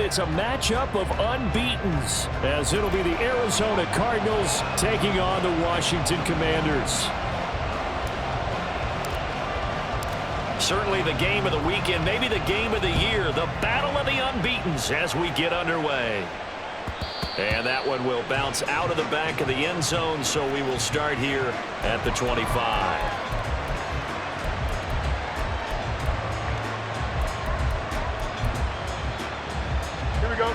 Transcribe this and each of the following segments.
it's a matchup of unbeatens, as it'll be the Arizona Cardinals taking on the Washington Commanders. Certainly the game of the weekend, maybe the game of the year, the battle of the unbeatens as we get underway. And that one will bounce out of the back of the end zone, so we will start here at the 25. Here we go.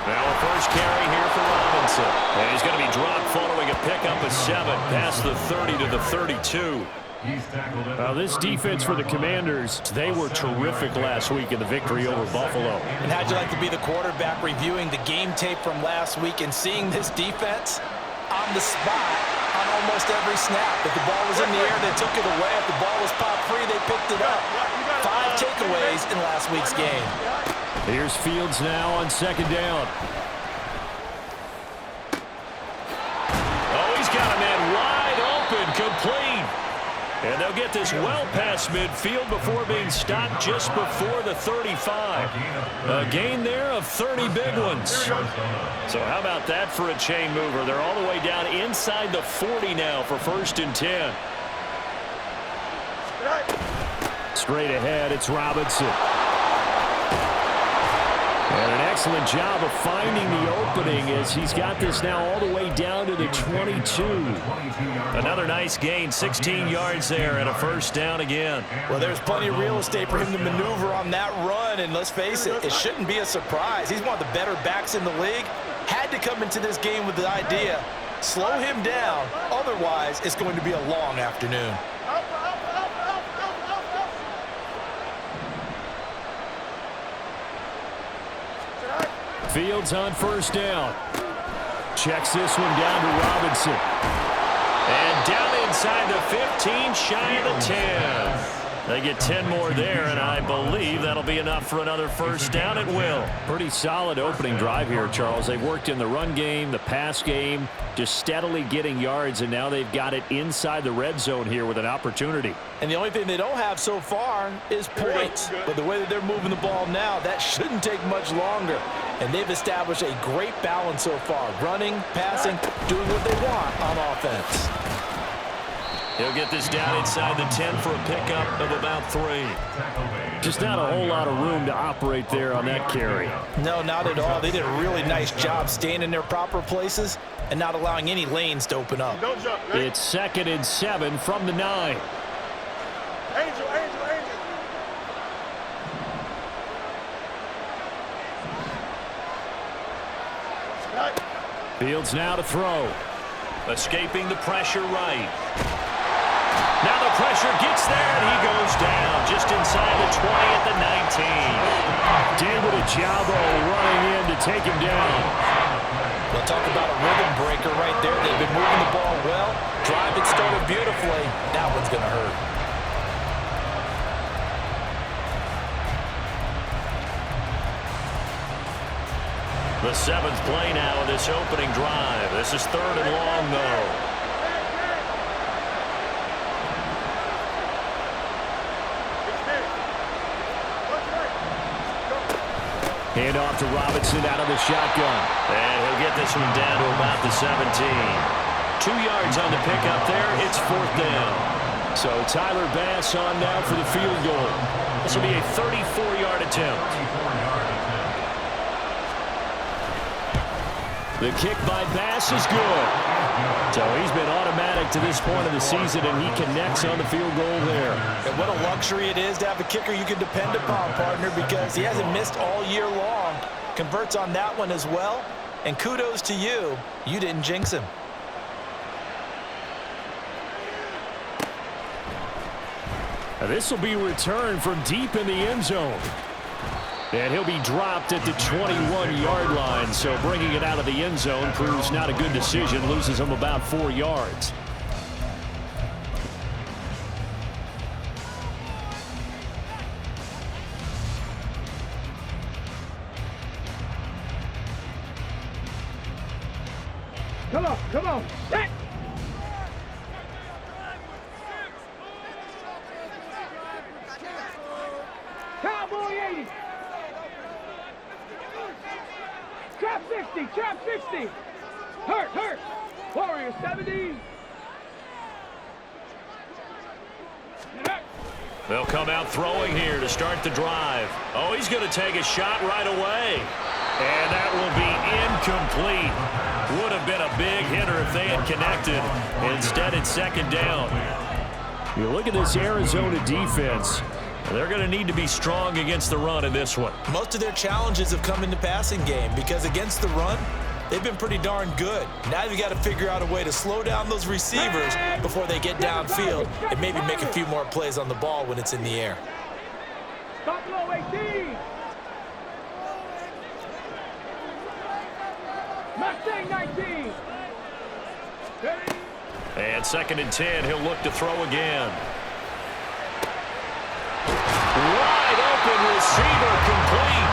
Now a first carry here for Robinson. And he's going to be dropped following a pickup of 7 past the 30 to the 32. This defense for the Commanders, they were terrific last week in the victory over Buffalo. And how'd you like to be the quarterback reviewing the game tape from last week and seeing this defense on the spot on almost every snap? If the ball was in the air, they took it away. If the ball was popped free, they picked it up. 5 takeaways in last week's game. Here's Fields now on second down. Oh, he's got a man wide open, complete. And they'll get this well past midfield before being stopped just before the 35. A gain there of 30 big ones. So how about that for a chain mover? They're all the way down inside the 40 now for 1st and 10. Straight ahead, it's Robinson. And an excellent job of finding the opening as he's got this now all the way down to the 22. Another nice gain, 16 yards there and a first down again. Well, there's plenty of real estate for him to maneuver on that run, and let's face it, it shouldn't be a surprise. He's one of the better backs in the league. Had to come into this game with the idea, slow him down, otherwise it's going to be a long afternoon. Fields on first down. Checks this one down to Robinson. And down inside the 15, shy of the 10. They get 10 more there, and I believe that'll be enough for another first down. It will. Pretty solid opening drive here, Charles. They've worked in the run game, the pass game, just steadily getting yards, and now they've got it inside the red zone here with an opportunity. And the only thing they don't have so far is points. But the way that they're moving the ball now, that shouldn't take much longer. And they've established a great balance so far. Running, passing, doing what they want on offense. He'll get this down inside the 10 for a pickup of about 3. Just not a whole lot of room to operate there on that carry. No, not at all. They did a really nice job staying in their proper places and not allowing any lanes to open up. It's 2nd and 7 from the 9. Angel. Fields now to throw. Escaping the pressure right. Now the pressure gets there, and he goes down just inside the 20 at the 19. Did a job running in to take him down. We'll talk about a rhythm breaker right there. They've been moving the ball well. Drive it started beautifully. That one's going to hurt. The 7th play now of this opening drive. This is 3rd and long, though. Hand off to Robinson out of the shotgun. And he'll get this one down to about the 17. 2 yards on the pickup there. It's 4th down. So Tyler Bass on now for the field goal. This will be a 34-yard attempt. The kick by Bass is good. So he's been automatic to this point of the season, and he connects on the field goal there. And what a luxury it is to have a kicker you can depend upon, partner, because he hasn't missed all year long. Converts on that one as well. And kudos to you. You didn't jinx him. Now this will be returned from deep in the end zone. And he'll be dropped at the 21-yard line, so bringing it out of the end zone proves not a good decision, loses him about 4 yards. Come on. Trap 60, trap 60. Hurt. Warrior 70. They'll come out throwing here to start the drive. Oh, he's going to take a shot right away. And that will be incomplete. Would have been a big hitter if they had connected. Instead, it's second down. You look at this Arizona defense. They're going to need to be strong against the run in this one. Most of their challenges have come in the passing game because against the run, they've been pretty darn good. Now you've got to figure out a way to slow down those receivers before they get downfield and maybe make a few more plays on the ball when it's in the air. Stop low 18. Mustang 19. And second and 10, he'll look to throw again. Wide open receiver complete.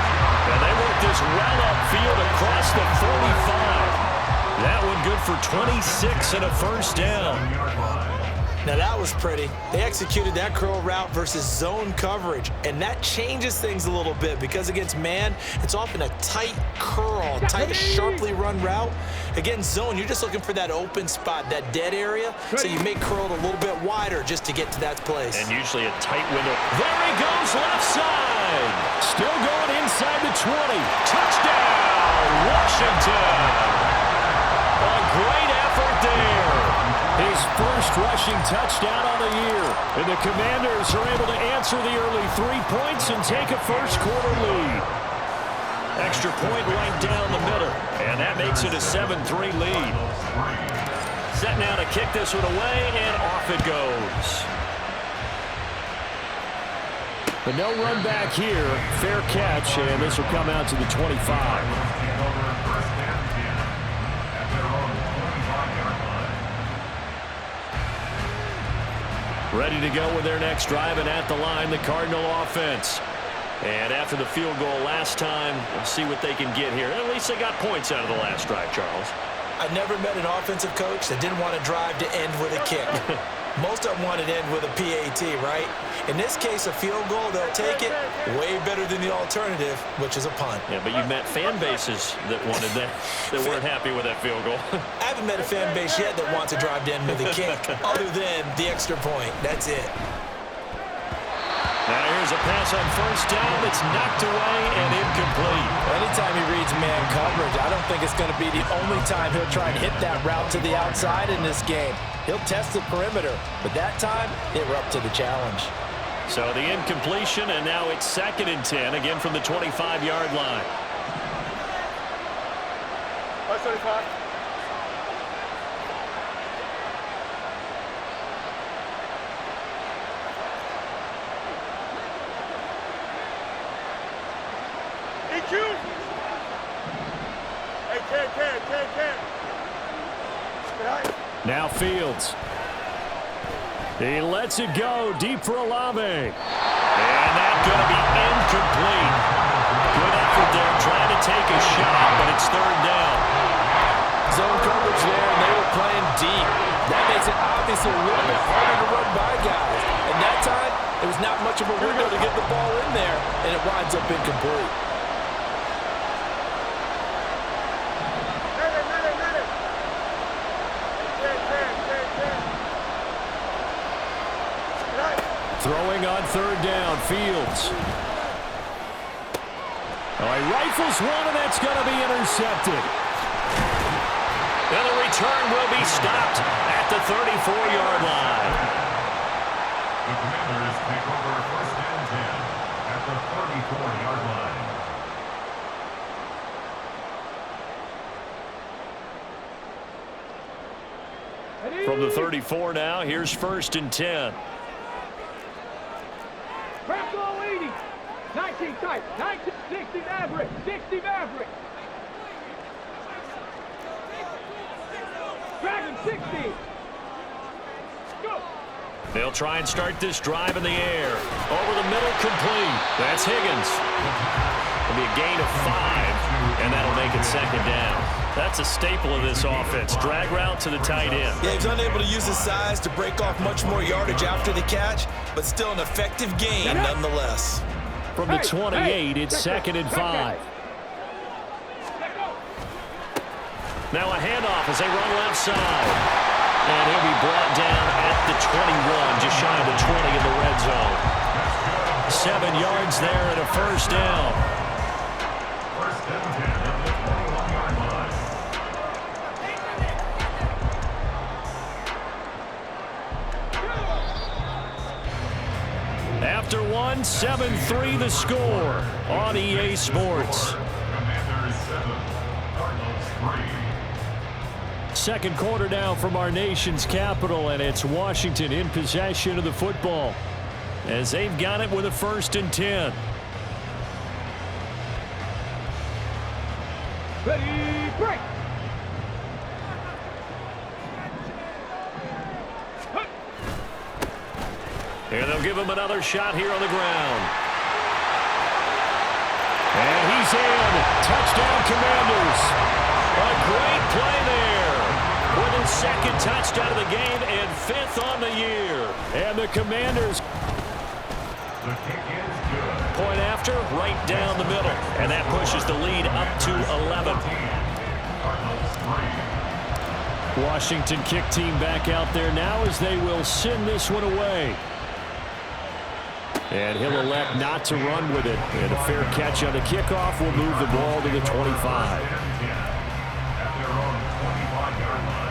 And they work this well upfield across the 45. That one good for 26 and a first down. Now that was pretty. They executed that curl route versus zone coverage, and that changes things a little bit because against man, it's often a tight curl, tight, sharply run route. Against zone, you're just looking for that open spot, that dead area, so you make curl a little bit wider just to get to that place. And usually a tight window. There he goes, left side. Still going inside the 20. Touchdown, Washington. A great effort there. His first rushing touchdown on the year. And the Commanders are able to answer the early 3 points and take a first-quarter lead. Extra point right down the middle. And that makes it a 7-3 lead. Set now to kick this one away, and off it goes. But no run back here. Fair catch, and this will come out to the 25. Ready to go with their next drive, and at the line, the Cardinal offense. And after the field goal last time, we'll see what they can get here. At least they got points out of the last drive, Charles. I never met an offensive coach that didn't want to drive to end with a kick. Most of them wanted to end with a PAT, right? In this case, a field goal, they'll take it way better than the alternative, which is a punt. Yeah, but you met fan bases that wanted that, that weren't happy with that field goal. I haven't met a fan base yet that wants to drive to end with a kick, other than the extra point. That's it. Now here's a pass on first down that's knocked away and incomplete. Anytime he reads man coverage, I don't think it's going to be the only time he'll try and hit that route to the outside in this game. He'll test the perimeter, but that time, they were up to the challenge. So the incompletion, and now it's second and 10, again from the 25-yard line. 35. EQ. Hey, Ken. Now Fields. He lets it go deep for Olave. And that's going to be incomplete. Good effort there trying to take a shot, but it's third down. Zone coverage there, and they were playing deep. That makes it obviously a little bit harder to run by guys. And that time, it was not much of a window to get the ball in there, and it winds up incomplete. Throwing on third down, Fields. Oh, he rifles one, and that's going to be intercepted. And the return will be stopped at the 34-yard line. The Commanders take over first and 10 at the 34-yard line. From the 34 now, here's first and 10. Crack low 80. 19 tight. 19, 60 Maverick. 60 Maverick. Dragon 60. Go. They'll try and start this drive in the air. Over the middle, complete. That's Higgins. It'll be a gain of 5, and that'll make it second down. That's a staple of this offense. Drag route to the tight end. Yeah, he was unable to use his size to break off much more yardage after the catch, but still an effective gain nonetheless. From the 28, it's 2nd and 5. Now a handoff as they run left side. And he'll be brought down at the 21, just shy of the 20 in the red zone. 7 yards there and a first down. First and 10 at the 21-yard line. After one, 7-3 the score on EA Sports. Commanders 7, Cardinals 3. Second quarter now from our nation's capital, and it's Washington in possession of the football as they've got it with a 1st and 10. Ready, break. And they'll give him another shot here on the ground. And he's in. Touchdown, Commanders. A great play there. With his 2nd touchdown of the game and 5th on the year. And the Commanders. The kick is good. Point after, right down the middle. And that pushes the lead up to 11. Cardinals 3. Washington kick team back out there now as they will send this one away. And he'll elect not to run with it. And a fair catch on the kickoff will move the ball to the 25. At their own 25-yard line.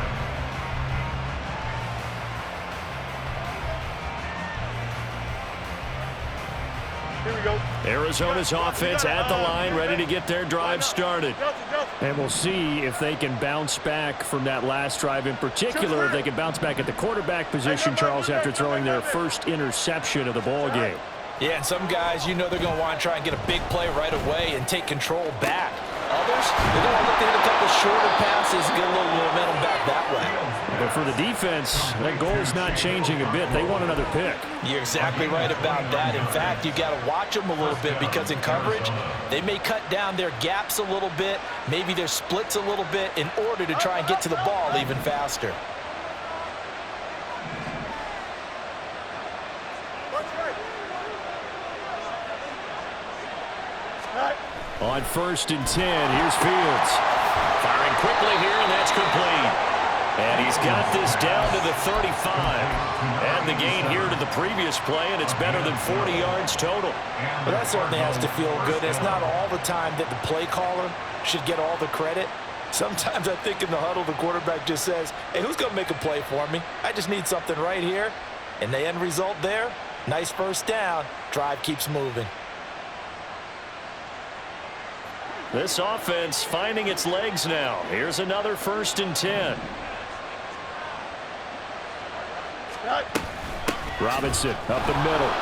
Here we go. Arizona's offense at the line, ready to get their drive started. And we'll see if they can bounce back from that last drive in particular, if they can bounce back at the quarterback position, Charles, after throwing their first interception of the ball game. Yeah, and some guys, you know they're going to want to try and get a big play right away and take control back. Others, they're going to look to hit a couple shorter passes and get a little momentum back that way. But for the defense, that goal's not changing a bit. They want another pick. You're exactly right about that. In fact, you've got to watch them a little bit because in coverage, they may cut down their gaps a little bit, maybe their splits a little bit in order to try and get to the ball even faster. On 1st and 10, here's Fields. Firing quickly here, and that's complete. And he's got this down to the 35. And the gain here to the previous play, and it's better than 40 yards total. Well, that certainly has to feel good. It's not all the time that the play caller should get all the credit. Sometimes I think in the huddle, the quarterback just says, hey, who's going to make a play for me? I just need something right here. And the end result there, nice first down. Drive keeps moving. This offense finding its legs now. Here's another 1st and 10. Robinson up the middle.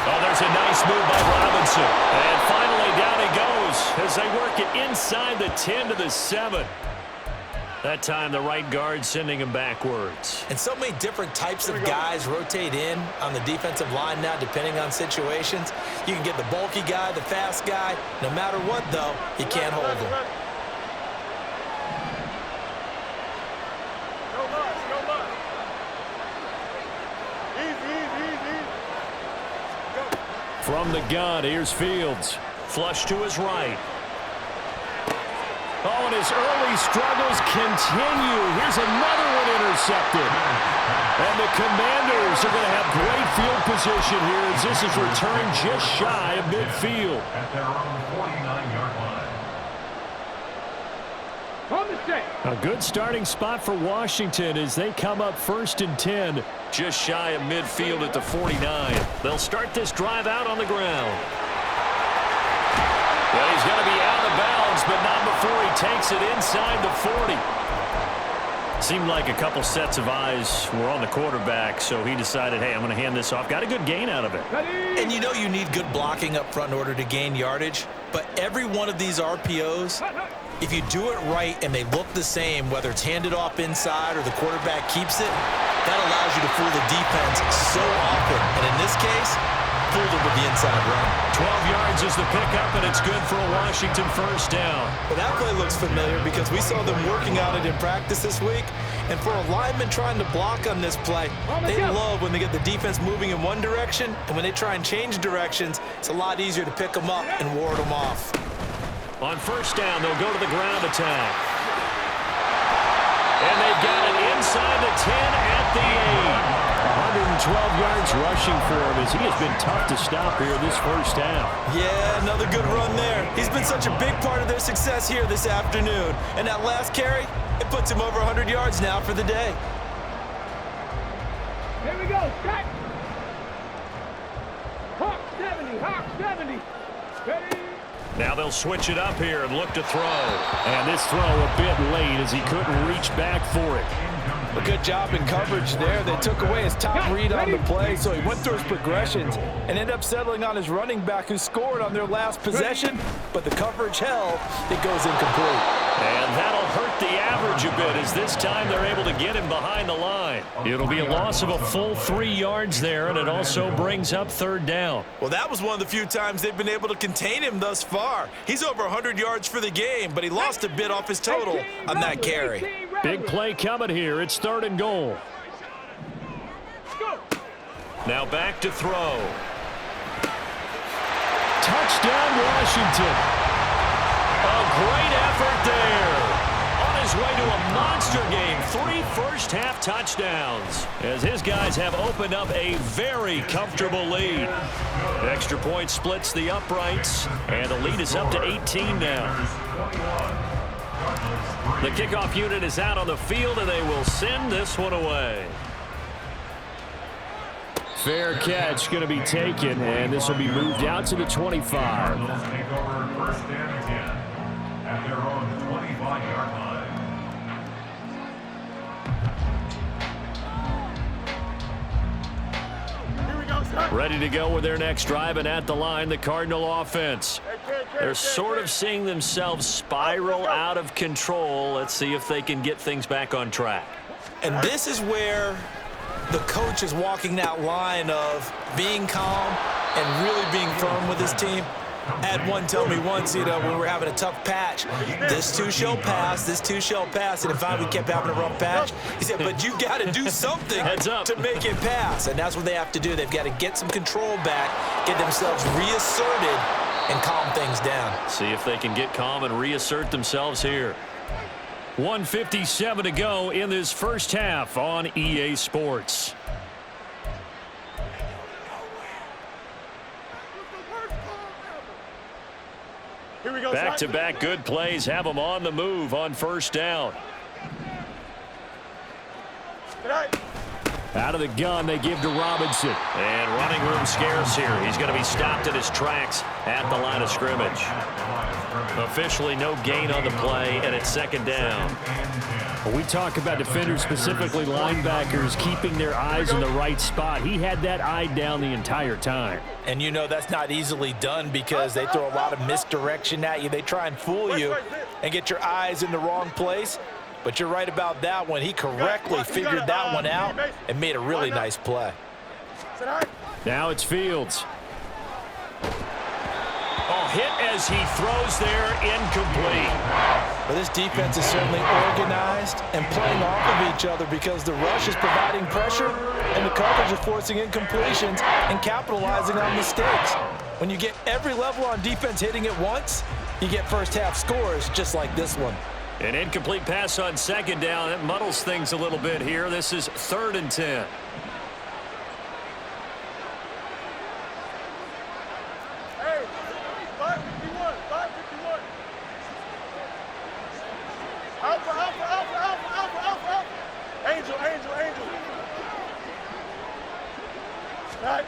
Oh, there's a nice move by Robinson. And finally down he goes as they work it inside the 10 to the 7. That time the right guard sending him backwards. And so many different types of guys rotate in on the defensive line now depending on situations. You can get the bulky guy, the fast guy. No matter what, though, you can't hold him. From the gun, here's Fields. Flush to his right. Oh, and his early struggles continue. Here's another one intercepted. And the Commanders are going to have great field position here as this is returned just shy of midfield. At their own 49-yard line. On the set. A good starting spot for Washington as they come up 1st and 10, just shy of midfield at the 49. They'll start this drive out on the ground. Well, he's going to be out of bounds, but not before he takes it inside the 40. Seemed like a couple sets of eyes were on the quarterback, so he decided, hey, I'm going to hand this off. Got a good gain out of it. And you know you need good blocking up front in order to gain yardage, but every one of these RPOs, if you do it right and they look the same, whether it's handed off inside or the quarterback keeps it, that allows you to fool the defense so often. And in this case, fooled him with the inside run. 12 yards is the pickup, and it's good for a Washington first down. Well, that play looks familiar because we saw them working on it in practice this week. And for a lineman trying to block on this play, they love when they get the defense moving in one direction, and when they try and change directions, it's a lot easier to pick them up and ward them off. On first down, they'll go to the ground attack. And they've got it inside the 10 at the 8. 112 yards rushing for him as he has been tough to stop here this first half. Yeah, another good run there. He's been such a big part of their success here this afternoon. And that last carry, it puts him over 100 yards now for the day. Here we go, strike. Hawk 70, Hawk 70. Ready? Now they'll switch it up here and look to throw. And this throw a bit late as he couldn't reach back for it. A good job in coverage there. They took away his top read on the play, so he went through his progressions and ended up settling on his running back who scored on their last possession, but the coverage held. It goes incomplete. And that'll hurt the average a bit as this time they're able to get him behind the line. It'll be a loss of a full 3 yards there, and it also brings up third down. Well, that was one of the few times they've been able to contain him thus far. He's over 100 yards for the game, but he lost a bit off his total on that carry. Big play coming here. It's third and goal. Now back to throw. Touchdown, Washington. A great effort there. On his way to a monster game. 3 first-half touchdowns as his guys have opened up a very comfortable lead. Extra point splits the uprights, and the lead is up to 18 now. The kickoff unit is out on the field, and they will send this one away. Fair catch going to be taken, and this will be moved out to the 25. Take over first and 10 at their own 25-yard line. Here we go, son. Ready to go with their next drive, and at the line, the Cardinal offense. They're sort of seeing themselves spiral out of control. Let's see if they can get things back on track. And this is where the coach is walking that line of being calm and really being firm with his team. I had one tell me once, when we were having a tough patch, this too shall pass, this too shall pass. And if we kept having a rough patch, he said, but you got to do something to make it pass. And that's what they have to do. They've got to get some control back, get themselves reasserted, and calm things down. See if they can get calm and reassert themselves here. 1:57 to go in this first half on EA Sports. Here we go, Back-to-back good plays have them on the move on first down. Out of the gun, they give to Robinson. And running room scarce here. He's going to be stopped in his tracks at the line of scrimmage. Officially no gain on the play, and it's second down. When we talk about defenders, specifically linebackers, keeping their eyes in the right spot, he had that eye down the entire time. And you know that's not easily done because they throw a lot of misdirection at you. They try and fool you and get your eyes in the wrong place. But you're right about that one. He correctly figured that one out and made a really nice play. Now it's Fields. Oh, hit as he throws there, incomplete. But this defense is certainly organized and playing off of each other because the rush is providing pressure and the coverage is forcing incompletions and capitalizing on mistakes. When you get every level on defense hitting at once, you get first half scores just like this one. An incomplete pass on second down. That muddles things a little bit here. This is 3rd and 10. Hey, 551, 551. Alpha, alpha, alpha, alpha, alpha, alpha, alpha. Angel, angel, angel. Right.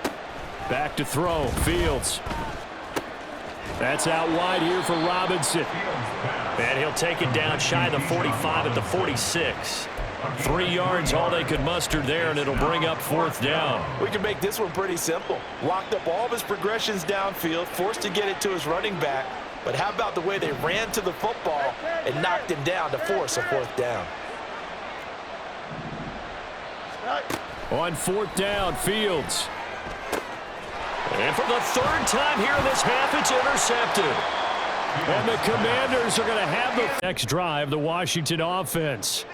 Back to throw. Fields. That's out wide here for Robinson. And he'll take it down shy of the 45 at the 46. 3 yards, all they could muster there, and it'll bring up 4th down. We can make this one pretty simple. Locked up all of his progressions downfield, forced to get it to his running back. But how about the way they ran to the football and knocked him down to force a 4th down? On 4th down, Fields. And for the third time here in this half, it's intercepted. And the Commanders are going to have the next drive, the Washington offense.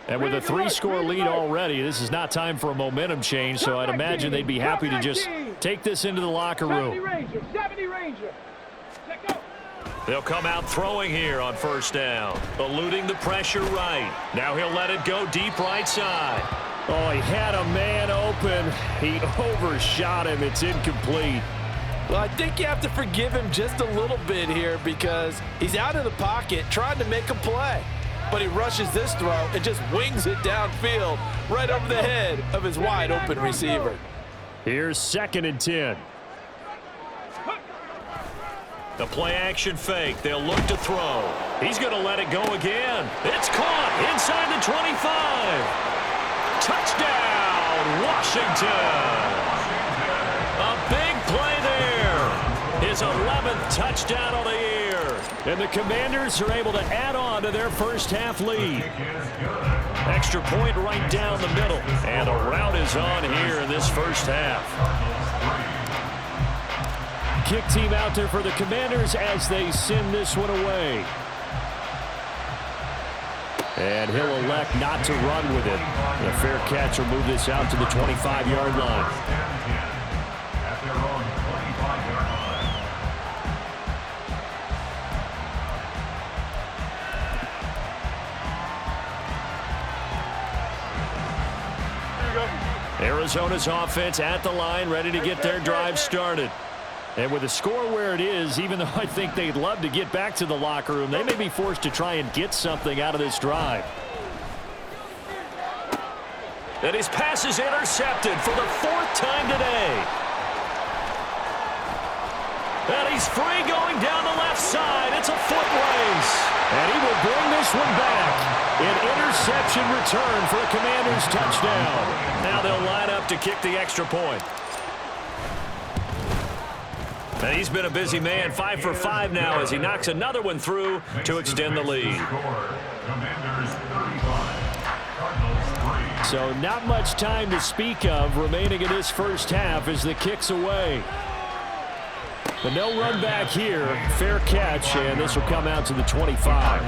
And with a 3-score lead already, this is not time for a momentum change, so I'd imagine they'd be happy to just take this into the locker room. 70 Ranger. They'll come out throwing here on first down, eluding the pressure right. Now he'll let it go deep right side. Oh, he had a man open. He overshot him. It's incomplete. Well, I think you have to forgive him just a little bit here because he's out of the pocket trying to make a play. But he rushes this throw and just wings it downfield right over the head of his wide-open receiver. Here's 2nd and 10. The play-action fake. They'll look to throw. He's going to let it go again. It's caught inside the 25. Touchdown, Washington. A big play there. His 11th touchdown of the year. And the Commanders are able to add on to their first half lead. Extra point right down the middle. And a rout is on here in this first half. Kick team out there for the Commanders as they send this one away. And he'll elect not to run with it. The fair catch will move this out to the 25-yard line. At their own 25-yard line. Arizona's offense at the line, ready to get their drive started. And with the score where it is, even though I think they'd love to get back to the locker room, they may be forced to try and get something out of this drive. And his pass is intercepted for the 4th time today. And he's free going down the left side. It's a foot race. And he will bring this one back. An interception return for a Commanders touchdown. Now they'll line up to kick the extra point. And he's been a busy man, 5 for 5 now as he knocks another one through to extend the lead. So not much time to speak of remaining in this first half as the kick's away. But no run back here. Fair catch, and this will come out to the 25.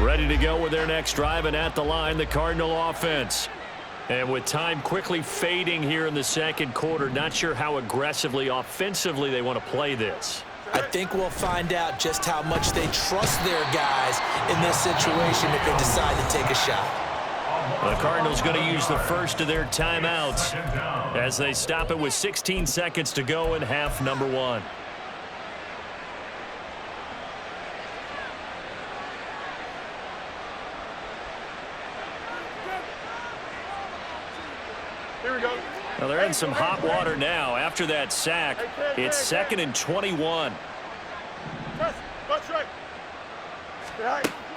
Ready to go with their next drive, and at the line, the Cardinal offense. And with time quickly fading here in the second quarter, not sure how aggressively, offensively they want to play this. I think we'll find out just how much they trust their guys in this situation if they decide to take a shot. The Cardinals going to use the first of their timeouts as they stop it with 16 seconds to go in half number 1. Well, they're in some hot water now. After that sack, it's 2nd and 21.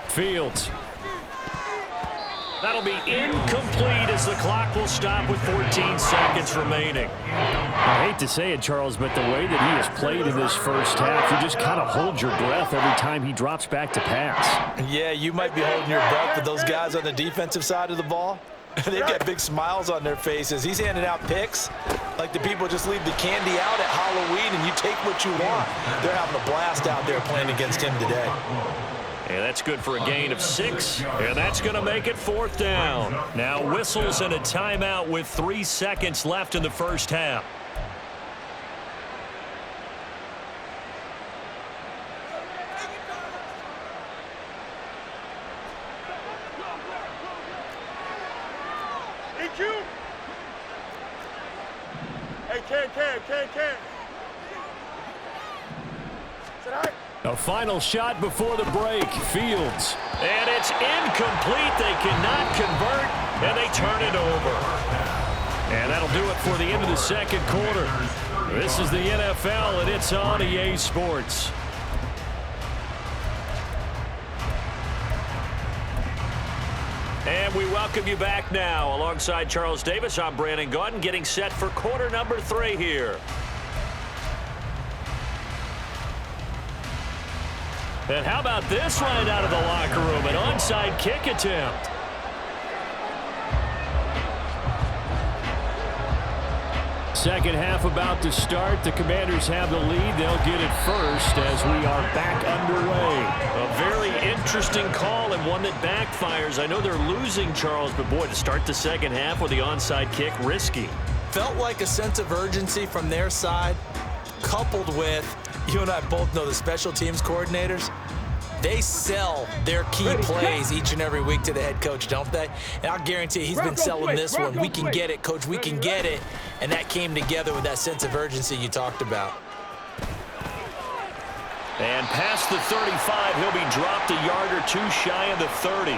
Fields. That'll be incomplete as the clock will stop with 14 seconds remaining. I hate to say it, Charles, but the way that he has played in this first half, you just kind of hold your breath every time he drops back to pass. Yeah, you might be holding your breath, but those guys on the defensive side of the ball, they've got big smiles on their faces. He's handing out picks like the people just leave the candy out at Halloween and you take what you want. They're having a blast out there playing against him today. And that's good for a gain of 6, and that's going to make it 4th down. Now whistles and a timeout with 3 seconds left in the first half. Can. A final shot before the break. Fields. And it's incomplete. They cannot convert, and they turn it over. And that'll do it for the end of the second quarter. This is the NFL, and it's on EA Sports. And we welcome you back now. Alongside Charles Davis, I'm Brandon Gaudin, getting set for quarter number 3 here. And how about this right out of the locker room? An onside kick attempt. Second half about to start. The Commanders have the lead. They'll get it first as we are back underway. A very interesting call and one that backfires. I know they're losing, Charles, but boy, to start the second half with the onside kick, risky. Felt like a sense of urgency from their side, coupled with, you and I both know the special teams coordinators, they sell their key plays each and every week to the head coach, don't they? And I'll guarantee he's been selling this one. We can get it, coach, we can get it. And that came together with that sense of urgency you talked about. And past the 35, he'll be dropped a yard or two shy of the 30.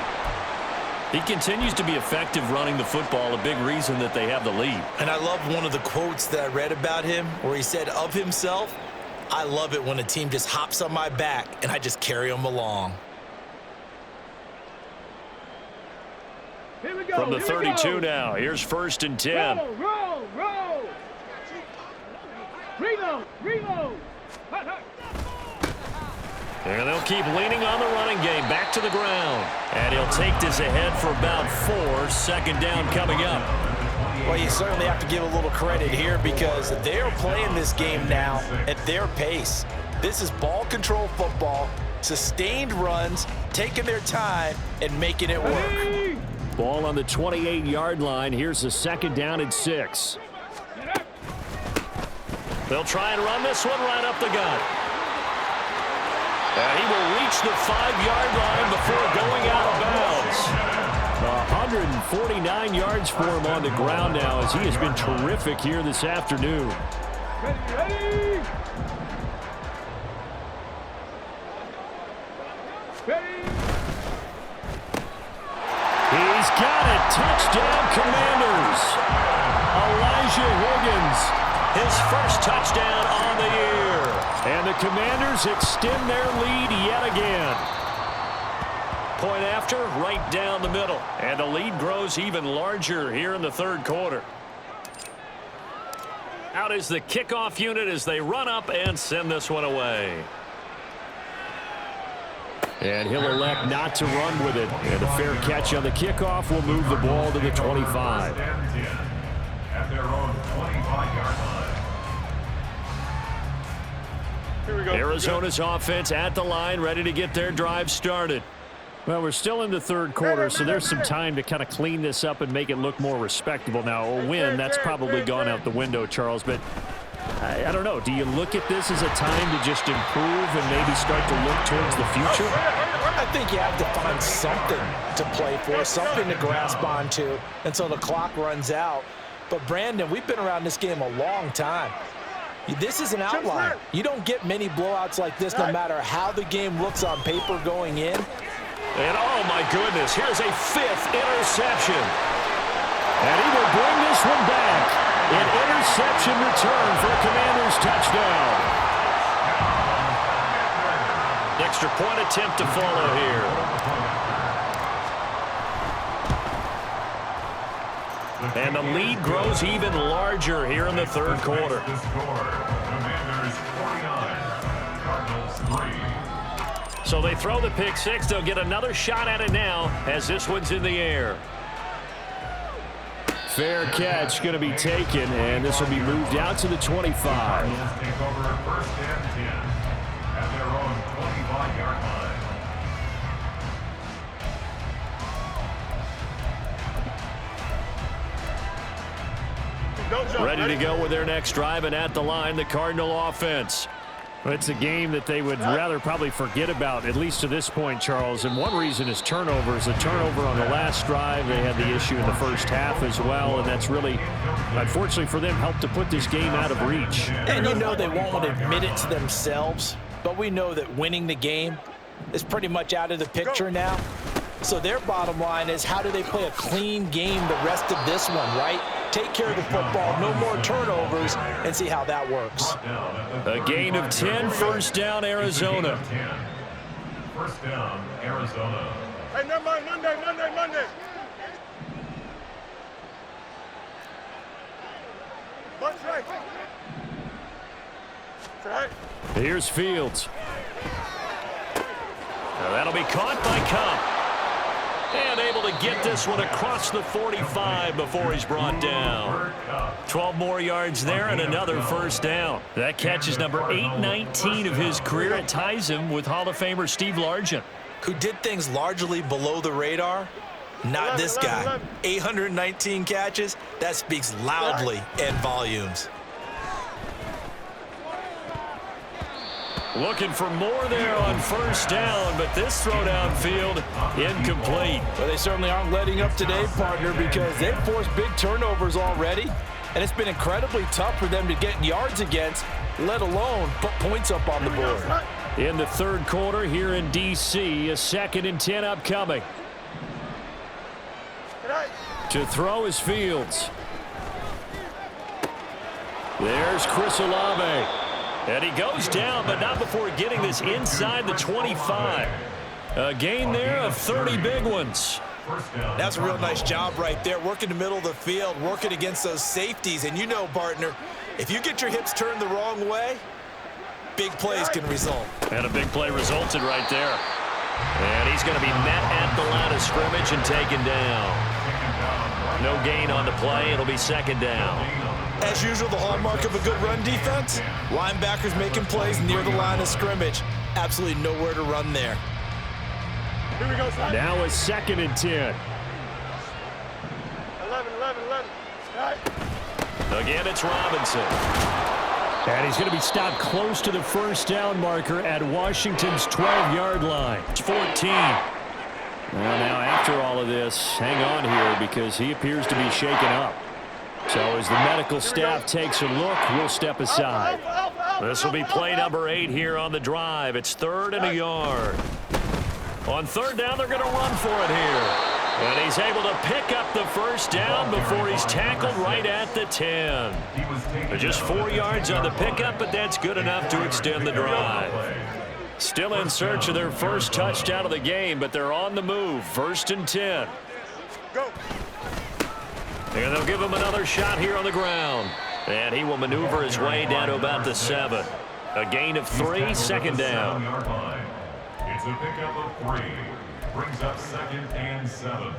He continues to be effective running the football, a big reason that they have the lead. And I love one of the quotes that I read about him where he said of himself, I love it when a team just hops on my back and I just carry them along. Here we go. From the 32 now, here's 1st and 10. Roll. Reload. Hut, hut. And they'll keep leaning on the running game. Back to the ground. And he'll take this ahead for about 4. 2nd down coming up. Well, you certainly have to give a little credit here because they're playing this game now at their pace. This is ball control football, sustained runs, taking their time, and making it work. Ball on the 28-yard line. Here's a 2nd down and 6. They'll try and run this one right up the gut. And he will reach the 5-yard line before going out of bounds. 149 yards for him on the ground now as he has been terrific here this afternoon. Ready. He's got it. Touchdown, Commanders. Elijah Higgins, his first touchdown on the year. And the Commanders extend their lead yet again. Point after, right down the middle. And the lead grows even larger here in the 3rd quarter. Out is the kickoff unit as they run up and send this one away. And he'll elect not to run with it. And a fair catch on the kickoff will move the ball to the 25. At their own 25-yard line. Here we go. Arizona's offense at the line, ready to get their drive started. Well, we're still in the 3rd quarter, so there's some time to kind of clean this up and make it look more respectable. Now, a win, that's probably gone out the window, Charles, but I don't know. Do you look at this as a time to just improve and maybe start to look towards the future? I think you have to find something to play for, something to grasp onto until the clock runs out. But, Brandon, we've been around this game a long time. This is an outlier. You don't get many blowouts like this no matter how the game looks on paper going in. And, oh, my goodness, here's a 5th interception. And he will bring this one back. An interception return for a Commanders touchdown. Extra point attempt to follow here. And the lead grows even larger here in the 3rd quarter. Commanders 49, Cardinals 3. So they throw the pick 6. They'll get another shot at it now as this one's in the air. Fair catch going to be taken, and this will be moved out to the 25. Take over 1st and 10 at their own 25-yard line. Ready to go with their next drive, and at the line, the Cardinal offense. It's a game that they would rather probably forget about, at least to this point, Charles. And one reason is turnovers. A turnover on the last drive. They had the issue in the first half as well, and that's really, unfortunately for them, helped to put this game out of reach. And you know they won't admit it to themselves, but we know that winning the game is pretty much out of the picture now. So their bottom line is, how do they play a clean game the rest of this one, right? Take care of the football, no more turnovers, and see how that works. A gain of 10, 1st down, Arizona. 1st down, Arizona. Hey, never mind, Monday. Bunch right. That's right. Here's Fields. That'll be caught by Cup. And able to get this one across the 45 before he's brought down. 12 more yards there and another first down. That catch is number 819 of his career. It ties him with Hall of Famer Steve Largent, who did things largely below the radar. Not this guy. 819 catches. That speaks loudly in volumes. Looking for more there on first down, but this throw downfield incomplete. Well, they certainly aren't letting up today, partner, because they've forced big turnovers already, and it's been incredibly tough for them to get yards against, let alone put points up on the board. In the third quarter here in D.C., a 2nd and 10 upcoming. To throw is Fields. There's Chris Olave. And he goes down, but not before getting this inside the 25. A gain there of 30 big ones. That's a real nice job right there, working the middle of the field, working against those safeties. And you know, partner, if you get your hips turned the wrong way, big plays can result. And a big play resulted right there. And he's going to be met at the line of scrimmage and taken down. No gain on the play. It'll be 2nd down. As usual, the hallmark of a good run defense, linebackers making plays near the line of scrimmage. Absolutely nowhere to run there. Here we go, son. Now a 2nd and 10. 11. Right. Again, it's Robinson. And he's going to be stopped close to the first down marker at Washington's 12-yard line. It's 14. Well, now after all of this, hang on here because he appears to be shaken up. So as the medical staff takes a look, we'll step aside. This will be play number 8 here on the drive. It's 3rd and a yard. On 3rd down, they're going to run for it here. And he's able to pick up the first down before he's tackled right at the 10. Just 4 yards on the pickup, but that's good enough to extend the drive. Still in search of their first touchdown of the game, but they're on the move. 1st and 10. Go. And they'll give him another shot here on the ground. And he will maneuver his way down to about the 7. A gain of 3, 2nd down. It's a pickup of 3. Brings up 2nd and 7.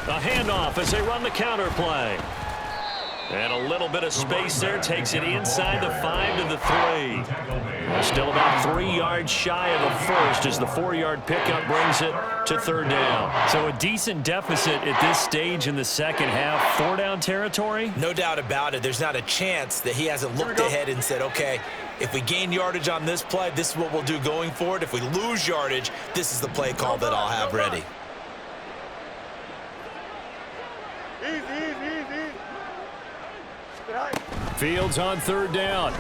A handoff as they run the counter play. And a little bit of space there takes it inside the 5 to the 3. Still about 3 yards shy of the first as the 4-yard pickup brings it to 3rd down. So a decent deficit at this stage in the second half. 4-down territory? No doubt about it. There's not a chance that he hasn't looked ahead and said, okay, if we gain yardage on this play, this is what we'll do going forward. If we lose yardage, this is the play call that I'll have ready. Easy. Fields on 3rd down.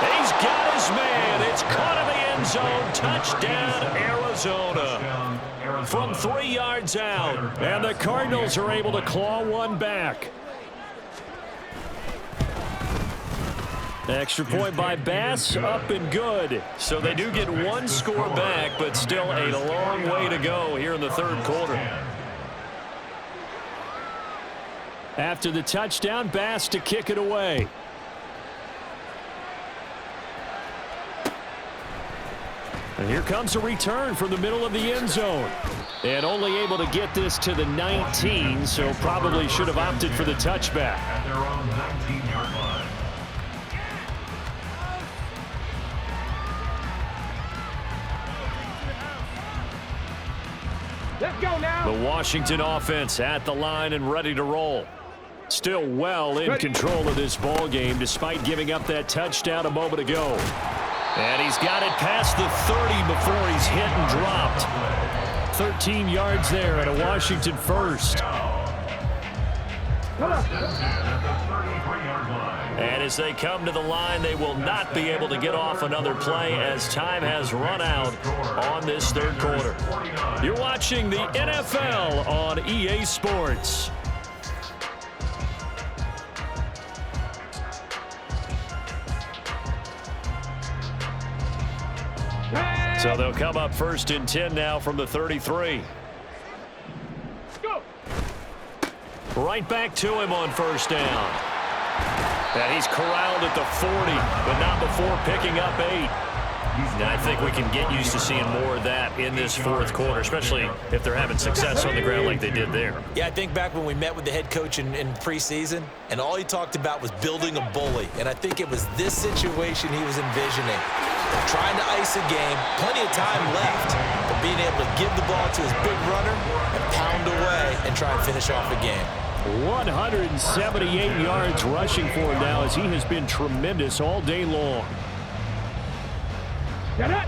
He's got his man. It's caught in the end zone. Touchdown, Arizona. From 3 yards out. And the Cardinals are able to claw one back. Extra point by Bass, up and good. So they do get 1 score back, but still a long way to go here in the 3rd quarter. After the touchdown, Bass to kick it away. And here comes a return from the middle of the end zone. And only able to get this to the 19, so probably should have opted for the touchback. At their own 19-yard line. Let's go now. The Washington offense at the line and ready to roll. Still well in control of this ball game despite giving up that touchdown a moment ago. And he's got it past the 30 before he's hit and dropped. 13 yards there at a Washington first. And as they come to the line, they will not be able to get off another play as time has run out on this 3rd quarter. You're watching the NFL on EA Sports. So they'll come up 1st and 10 now from the 33. Right back to him on first down. And he's corralled at the 40, but not before picking up 8. And I think we can get used to seeing more of that in this fourth quarter, especially if they're having success on the ground like they did there. Yeah, I think back when we met with the head coach in preseason, and all he talked about was building a bully. And I think it was this situation he was envisioning. Trying to ice a game, plenty of time left, but being able to give the ball to his big runner and pound away and try and finish off a game. 178 yards rushing for him now as he has been tremendous all day long. Get it!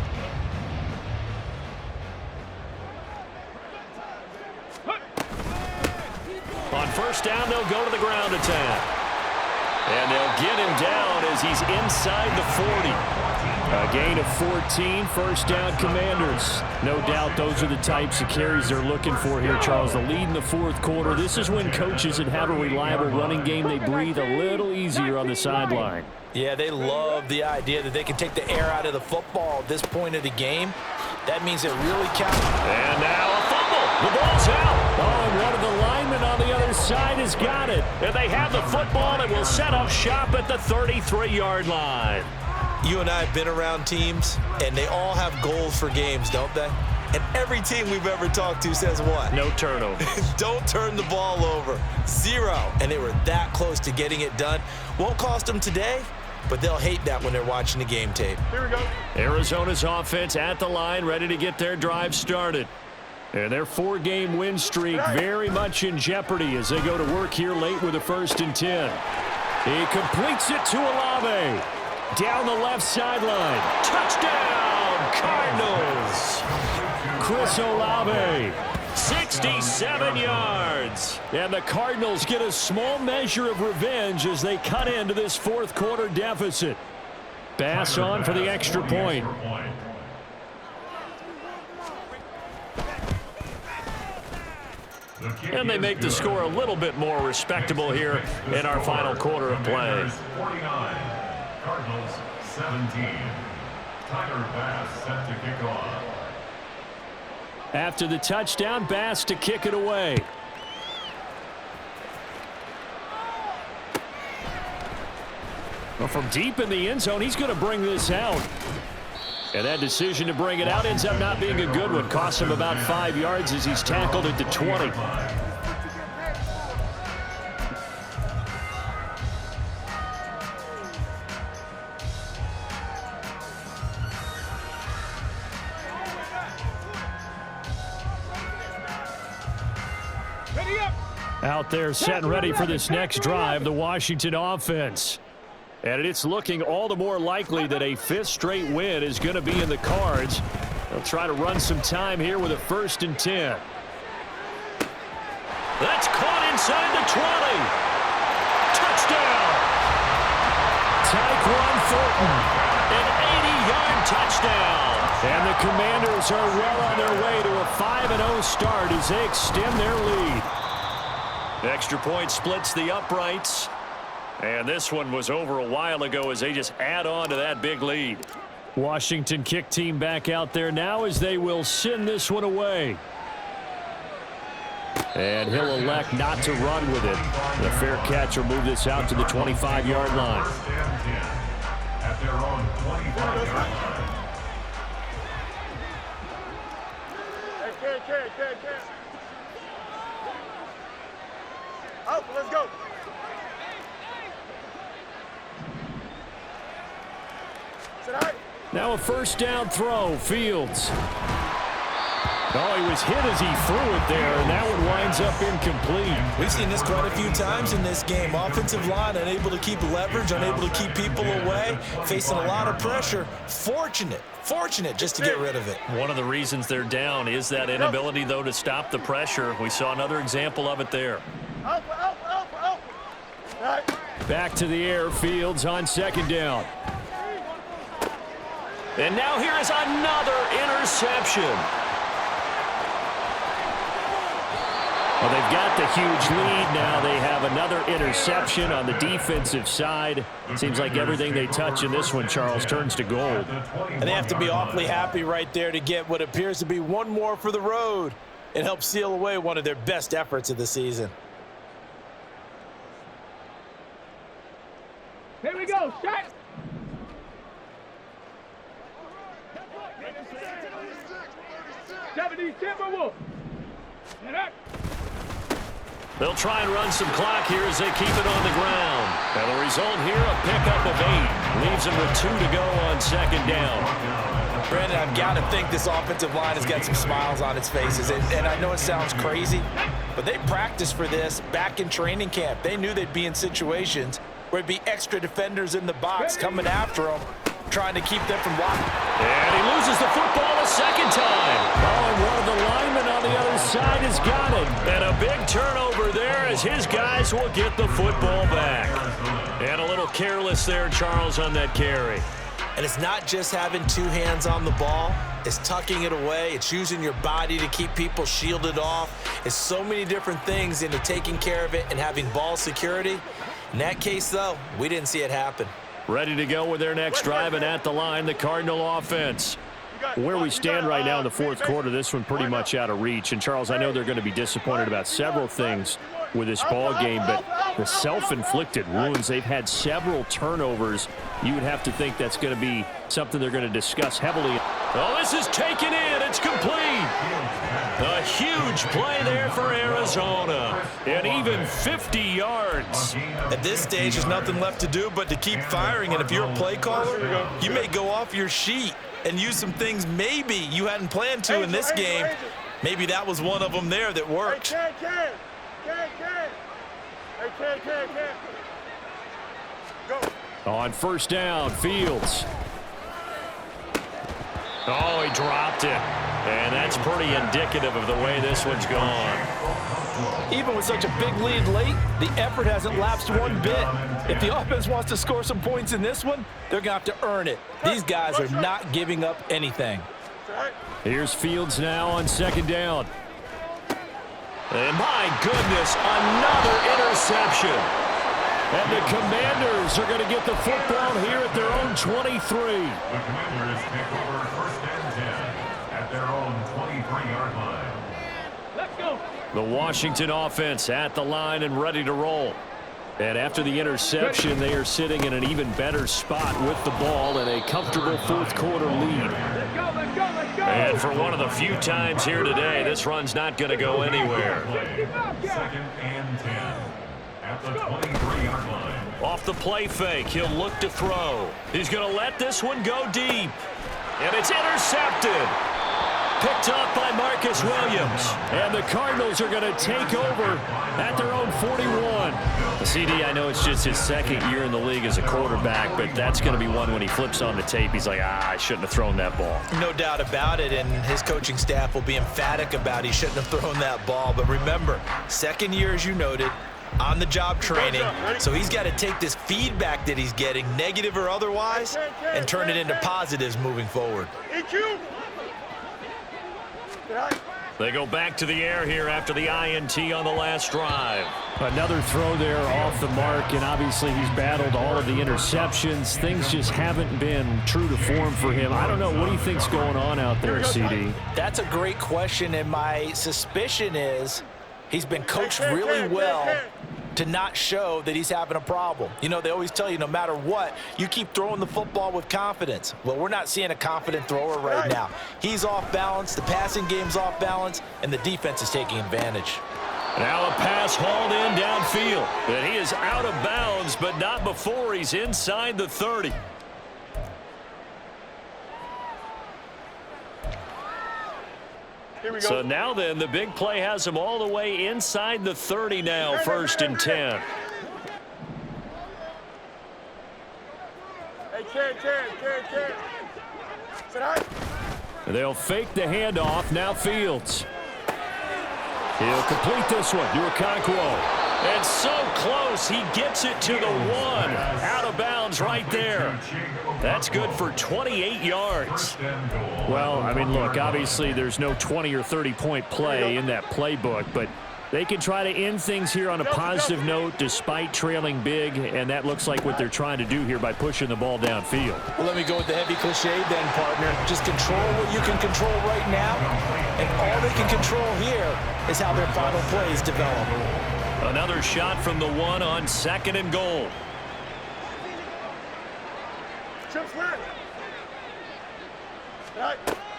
On first down, they'll go to the ground attack. And they'll get him down as he's inside the 40. A gain of 14, first down Commanders. No doubt those are the types of carries they're looking for here, Charles. The lead in the fourth quarter. This is when coaches that have a reliable running game, they breathe a little easier on the sideline. Yeah, they love the idea that they can take the air out of the football at this point of the game. That means it really counts. And now a fumble. The ball's out. Oh, and one of the linemen on the other side has got it. And they have the football and will set up shop at the 33-yard line. You and I have been around teams, and they all have goals for games, don't they? And every team we've ever talked to says what? No turnovers. Don't turn the ball over. 0. And they were that close to getting it done. Won't cost them today, but they'll hate that when they're watching the game tape. Here we go. Arizona's offense at the line, ready to get their drive started. And their 4-game win streak very much in jeopardy as they go to work here late with a 1st and 10. He completes it to Olave. Down the left sideline. Touchdown, Cardinals. Chris Olave, 67 yards. And the Cardinals get a small measure of revenge as they cut into this fourth quarter deficit. Bass on for the extra point. And they make the score a little bit more respectable here in our final quarter of play. 49, Cardinals 17. Tyler Bass set to kick off. After the touchdown, Bass to kick it away. Well, from deep in the end zone, he's going to bring this out. And that decision to bring it out ends up not being a good one. Costs him about 5 yards as he's tackled at the 20. Ready up! Out there set and ready for this next drive, the Washington offense. And it's looking all the more likely that a 5th straight win is going to be in the cards. They'll try to run some time here with a 1st and 10. That's caught inside the 20. Touchdown! Tyquan Thornton, an 80-yard touchdown. And the Commanders are well on their way to a 5-0 start as they extend their lead. The extra point splits the uprights. And this one was over a while ago as they just add on to that big lead. Washington kick team back out there now as they will send this one away. And he'll elect not to run with it. The fair catch will move this out to the 25-yard line. At their own 25-yard line. Can. Out, let's go. Now a 1st down throw, Fields. Oh, he was hit as he threw it there, and that one winds up incomplete. We've seen this quite a few times in this game. Offensive line unable to keep leverage, unable to keep people away, facing a lot of pressure. Fortunate just to get rid of it. One of the reasons they're down is that inability, though, to stop the pressure. We saw another example of it there. Out. Back to the air, Fields on 2nd down. And now here is another interception. Well, they've got the huge lead now. They have another interception on the defensive side. It seems like everything they touch in this one, Charles, turns to gold. And they have to be awfully happy right there to get what appears to be one more for the road and help seal away one of their best efforts of the season. 70 Timberwolves. And up. They'll try and run some clock here as they keep it on the ground. And the result here, a pickup of 8. Leaves them with 2 to go on second down. Brandon, I've got to think this offensive line has got some smiles on its faces. And I know it sounds crazy, but they practiced for this back in training camp. They knew they'd be in situations where there'd be extra defenders in the box coming after them, trying to keep them from blocking. And he loses the football a second time. Oh, and one of the linemen on the other side has got it. And a big turnover there as his guys will get the football back. And a little careless there, Charles, on that carry. And it's not just having 2 hands on the ball. It's tucking it away. It's using your body to keep people shielded off. It's so many different things into taking care of it and having ball security. In that case, though, we didn't see it happen. Ready to go with their next drive, and at the line, the Cardinal offense. Where we stand right now in the fourth quarter, this one pretty much out of reach. And, Charles, I know they're going to be disappointed about several things with this ball game, but the self-inflicted wounds, they've had several turnovers. You would have to think that's going to be something they're going to discuss heavily. Oh, this is taken in. It's complete. A huge play there for Arizona. And even 50 yards. At this stage, there's nothing left to do but to keep firing. And if you're a play caller, you may go off your sheet and use some things maybe you hadn't planned to in this game. Maybe that was one of them there that worked. Hey, Go. On first down, Fields. Oh, he dropped it. And that's pretty indicative of the way this one's gone. Even with such a big lead late, the effort hasn't lapsed one bit. If the offense wants to score some points in this one, they're going to have to earn it. These guys are not giving up anything. Here's Fields now on second down. And my goodness, another interception. And the Commanders are going to get the football here at their own 23. The Commanders take over first and 10 at their own 23-yard line. Let's go. The Washington offense at the line and ready to roll. And after the interception, they are sitting in an even better spot with the ball and a comfortable fourth quarter lead. Let's go, let's go, let's go. And for one of the few times here today, this run's not going to go anywhere. Second and 10 at the 23-yard line. Off the play fake, he'll look to throw. He's going to let this one go deep. And it's intercepted. Picked up by Marcus Williams. And the Cardinals are going to take over at their own 41. CD, I know it's just his second year in the league as a quarterback, but that's going to be one when he flips on the tape. He's like, I shouldn't have thrown that ball. No doubt about it, and his coaching staff will be emphatic about he shouldn't have thrown that ball. But remember, second year, as you noted, on-the-job training, so he's got to take this feedback that he's getting, negative or otherwise, and turn it into positives moving forward. They go back to the air here after the INT on the last drive. Another throw there off the mark, and obviously he's battled all of the interceptions. Things just haven't been true to form for him. I don't know. What do you think's going on out there, CD? That's a great question, and my suspicion is he's been coached really well to not show that he's having a problem. You know, they always tell you no matter what, you keep throwing the football with confidence. Well, we're not seeing a confident thrower right now. He's off balance, the passing game's off balance, and the defense is taking advantage. Now a pass hauled in downfield. And he is out of bounds, but not before he's inside the 30. So now then, the big play has him all the way inside the 30 now, first and 10. They'll fake the handoff. Now Fields. He'll complete this one to Okonkwo. And so close, he gets it to the 1. Out of bounds right there. That's good for 28 yards. Well, I mean, look, obviously there's no 20 or 30-point play in that playbook, but they can try to end things here on a positive note despite trailing big, and that looks like what they're trying to do here by pushing the ball downfield. Well, let me go with the heavy cliche then, partner. Just control what you can control right now, and all they can control here is how their final plays develop. Another shot from the 1 on second and goal.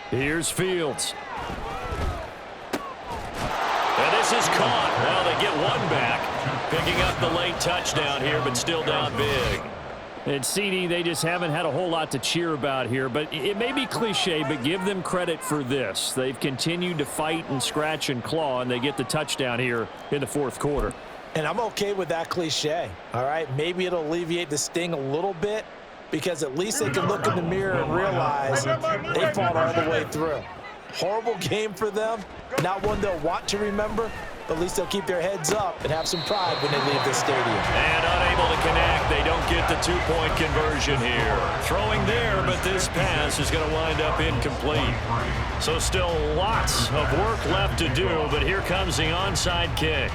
Here's Fields. And this is caught. Well, they get one back. Picking up the late touchdown here, but still down big. And CD, they just haven't had a whole lot to cheer about here, but it may be cliche, but give them credit for this. They've continued to fight and scratch and claw, and they get the touchdown here in the fourth quarter. And I'm okay with that cliche, all right? Maybe it'll alleviate the sting a little bit because at least they can look in the mirror and realize they fought all the way through. Horrible game for them, not one they'll want to remember, but at least they'll keep their heads up and have some pride when they leave the stadium. And unable to connect, they don't get the two-point conversion here. Throwing there, but this pass is going to wind up incomplete. So still lots of work left to do, but here comes the onside kick.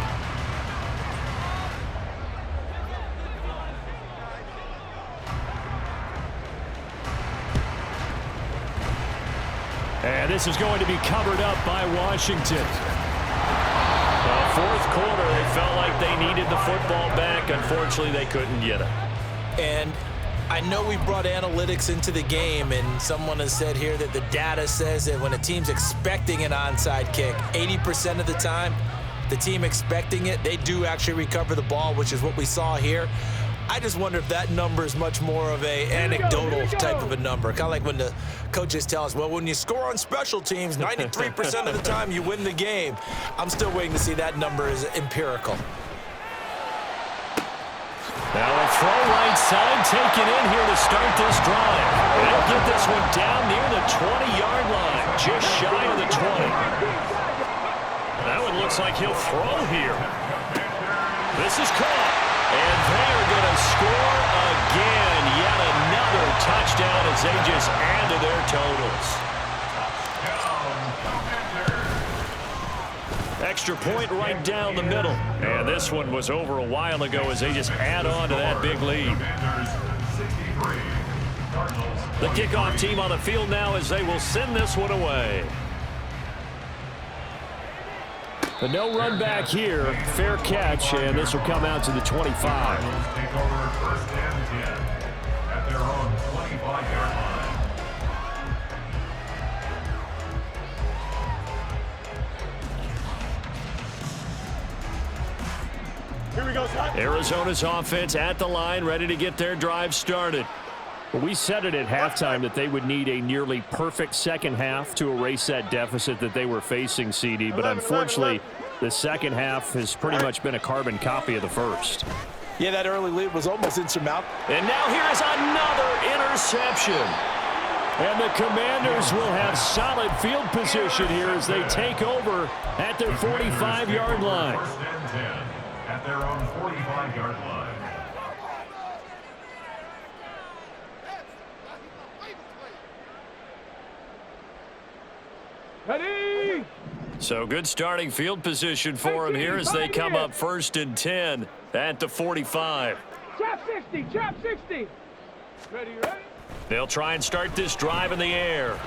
And this is going to be covered up by Washington. Fourth quarter, they felt like they needed the football back. Unfortunately, they couldn't get it. And I know we brought analytics into the game, and someone has said here that the data says that when a team's expecting an onside kick, 80% of the time, the team expecting it, they do actually recover the ball, which is what we saw here. I just wonder if that number is much more of a anecdotal type of a number. Kind of like when the coaches tell us, well, when you score on special teams, 93% of the time you win the game. I'm still waiting to see that number is empirical. Now a throw right side taken in here to start this drive. They'll get this one down near the 20-yard line, just shy of the 20. That one looks like he'll throw here. This is caught. And they're going to score again. Yet another touchdown as they just add to their totals. Extra point right down the middle. And this one was over a while ago as they just add on to that big lead. The kickoff team on the field now as they will send this one away. But no run back here. Fair catch, and this will come out to the 25. Take over first and 10 at their own 25-yard line. Here we go, son. Arizona's offense at the line, ready to get their drive started. We said it at halftime that they would need a nearly perfect second half to erase that deficit that they were facing, CD, but unfortunately, the second half has pretty much been a carbon copy of the first. Yeah, that early lead was almost insurmountable. And now here is another interception. And the Commanders will have solid field position here as they take over at their 45-yard line. First and 10 at their own 45-yard line. Ready? So good starting field position for them here as they come up first and 10 at the 45. Trap 60, trap 60. Ready, ready? They'll try and start this drive in the air.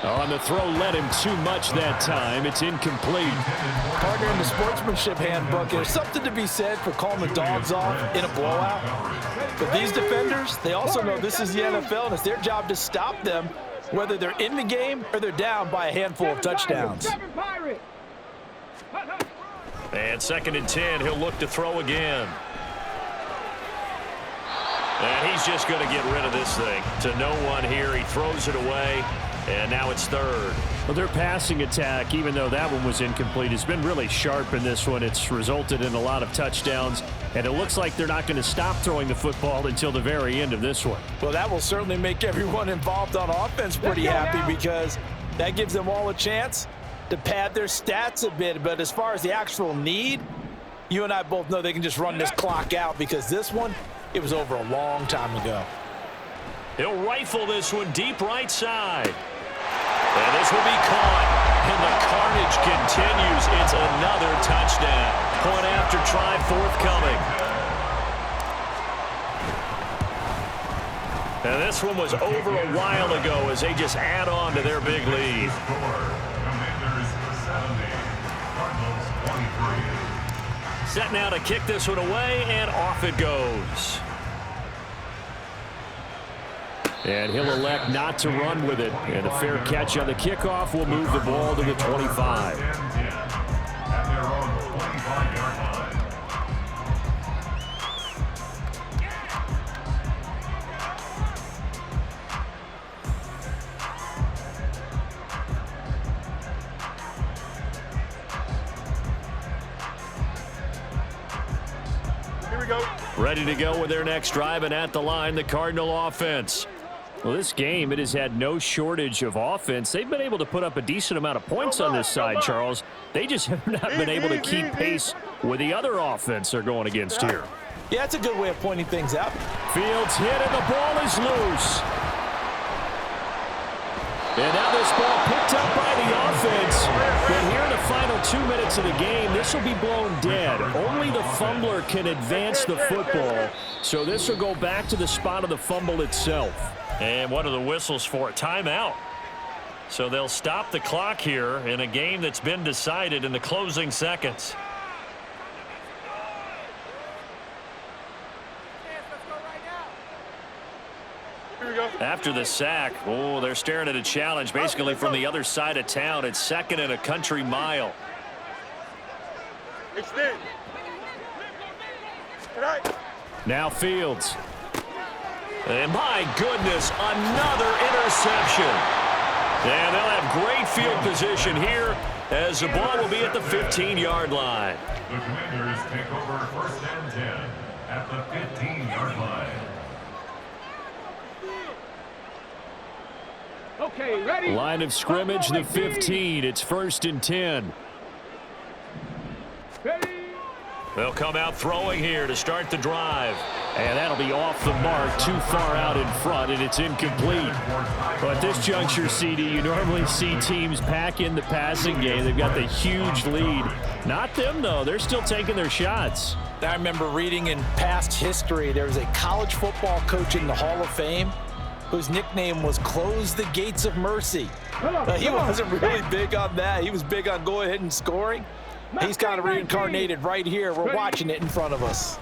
On the throw led him too much that time. It's incomplete. Partner, in the sportsmanship handbook, there's something to be said for calling the dogs off in a blowout. But these defenders, they also know this is the NFL, and it's their job to stop them, whether they're in the game or they're down by a handful of touchdowns. And second and 10, he'll look to throw again. And he's just going to get rid of this thing to no one here. He throws it away, and now it's third. Well, their passing attack, even though that one was incomplete, has been really sharp in this one. It's resulted in a lot of touchdowns, and it looks like they're not going to stop throwing the football until the very end of this one. Well, that will certainly make everyone involved on offense pretty happy because that gives them all a chance to pad their stats a bit. But as far as the actual need, you and I both know they can just run this clock out because this one, it was over a long time ago. He'll rifle this one deep right side. And this will be caught. And the carnage continues. It's another touchdown. Point after try forthcoming. And this one was over a while ago as they just add on to their big lead. Commanders 70, Cardinals 23. Set now to kick this one away, and off it goes. And he'll elect not to run with it. And a fair catch on the kickoff will move the ball to the 25. ready to go with their next drive, and at the line, the Cardinal offense. Well, this game, it has had no shortage of offense. They've been able to put up a decent amount of points on this side, Charles. They just have not been able to keep pace with the other offense they're going against here. Yeah, that's a good way of pointing things out. Fields hit, and the ball is loose. And now this ball picked up by the offense. But here in the final 2 minutes of the game, this will be blown dead. Only the fumbler can advance the football. So this will go back to the spot of the fumble itself. And what are the whistles for? Timeout. So they'll stop the clock here in a game that's been decided in the closing seconds. After the sack, oh, they're staring at a challenge basically from the other side of town. It's 2nd and a country mile. Extend. Right. Now Fields. And my goodness, another interception. And they'll have great field position here as the ball will be at the 15-yard line. The Commanders take over 1st and 10 at the 15-yard line. Okay, ready? Line of scrimmage, the 15. It's 1st and 10. Ready? They'll come out throwing here to start the drive. And that'll be off the mark, too far out in front, and it's incomplete. But at this juncture, CD, you normally see teams pack in the passing game. They've got the huge lead. Not them, though. They're still taking their shots. I remember reading in past history, there was a college football coach in the Hall of Fame whose nickname was Close the Gates of Mercy. He wasn't really big on that. He was big on go ahead and scoring. He's kind of reincarnated right here. We're watching it in front of us.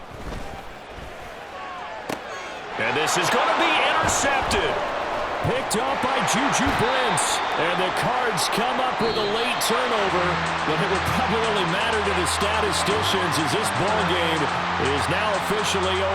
And this is going to be intercepted. Picked up by Juju Brents. And the Cards come up with a late turnover, but it will probably only matter to the statisticians as this ball game is now officially over.